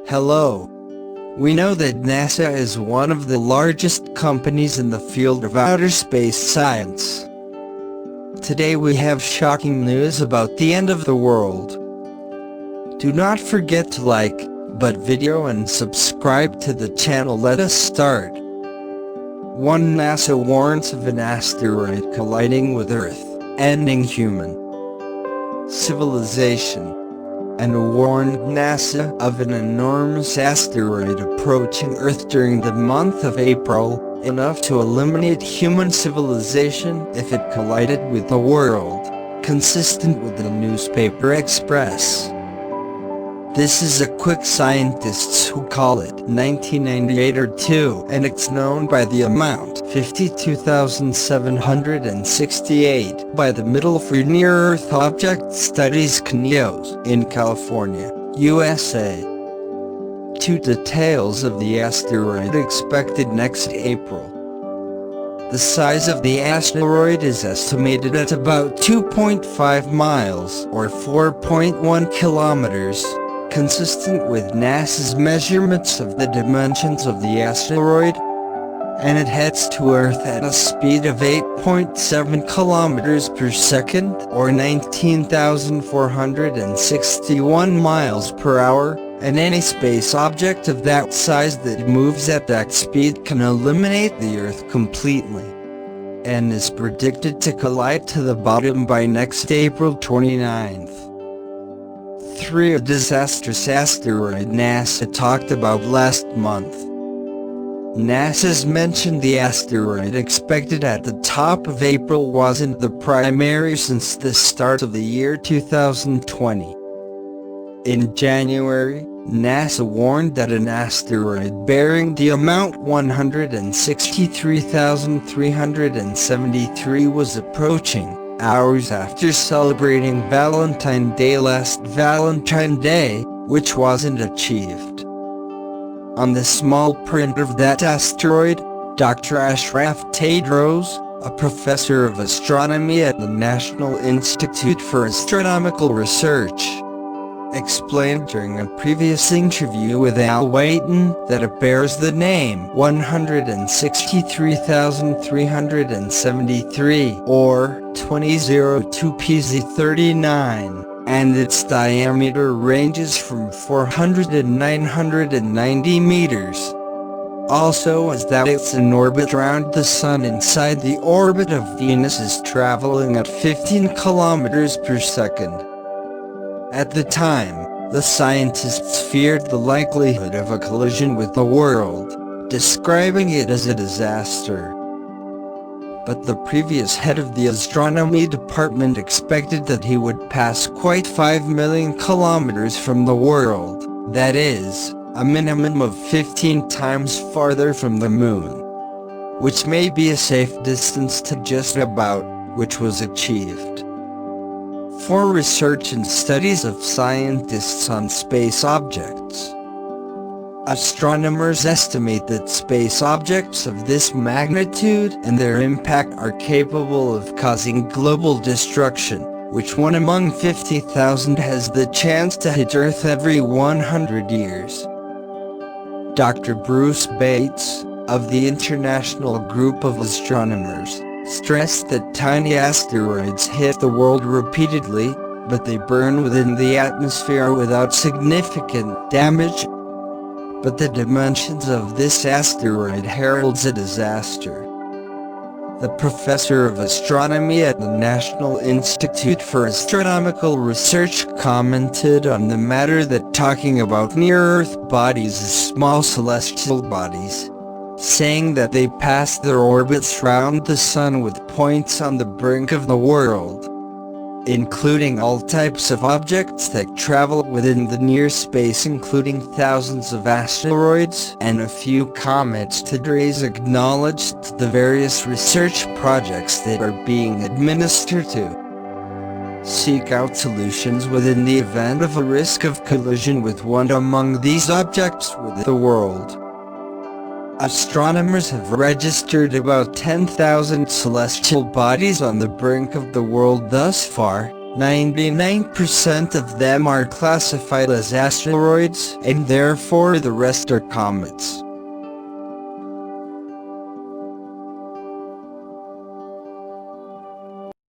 Hello. We know that NASA is one of the largest companies in the field of outer space science. Today we have shocking news about the end of the world. Do not forget to like, video and subscribe to the channel. Let us start. 1. NASA warns of an asteroid colliding with Earth, ending human civilization, and warned NASA of an enormous asteroid approaching Earth during the month of April, enough to eliminate human civilization if it collided with the world, consistent with the newspaper Express. This is a quick, scientists who call it 1998 or 2, and it's known by the amount 52,768 by the Middle for Near-Earth Object Studies (CNEOS) in California, USA. 2 Details of the asteroid expected next April. The size of the asteroid is estimated at about 2.5 miles or 4.1 kilometers. Consistent with NASA's measurements of the dimensions of the asteroid, and it heads to Earth at a speed of 8.7 kilometers per second or 19,461 miles per hour, and any space object of that size that moves at that speed can eliminate the Earth completely, and is predicted to collide to the bottom by next April 29th. 3. A disastrous asteroid NASA talked about last month. NASA's mentioned the asteroid expected at the top of April wasn't the primary since the start of the year 2020. In January, NASA warned that an asteroid bearing the amount 163,373 was approaching, hours after celebrating Valentine's Day last Valentine's Day, which wasn't achieved. On the small print of that asteroid, Dr. Ashraf Tedros, a professor of astronomy at the National Institute for Astronomical Research, explained during a previous interview with Al Waiton that it bears the name 163,373 or 2002 PZ39, and its diameter ranges from 400 to 990 meters. Also is that it's in orbit around the Sun inside the orbit of Venus is traveling at 15 kilometers per second. At the time, the scientists feared the likelihood of a collision with the world, describing it as a disaster. But the previous head of the astronomy department expected that he would pass quite 5 million kilometers from the world, that is, a minimum of 15 times farther from the moon, which may be a safe distance to just about, which was achieved. 4. Research and studies of scientists on space objects. Astronomers estimate that space objects of this magnitude and their impact are capable of causing global destruction, which one among 50,000 has the chance to hit Earth every 100 years. Dr. Bruce Bates, of the International Group of Astronomers, stressed that tiny asteroids hit the world repeatedly, but they burn within the atmosphere without significant damage. But the dimensions of this asteroid heralds a disaster. The professor of astronomy at the National Institute for Astronomical Research commented on the matter that talking about near-Earth bodies is small celestial bodies, saying that they pass their orbits round the Sun with points on the brink of the world, including all types of objects that travel within the near space, including thousands of asteroids and a few comets. Tedros acknowledged the various research projects that are being administered to seek out solutions within the event of a risk of collision with one among these objects with the world. Astronomers have registered about 10,000 celestial bodies on the brink of the world thus far, 99% of them are classified as asteroids, and therefore the rest are comets.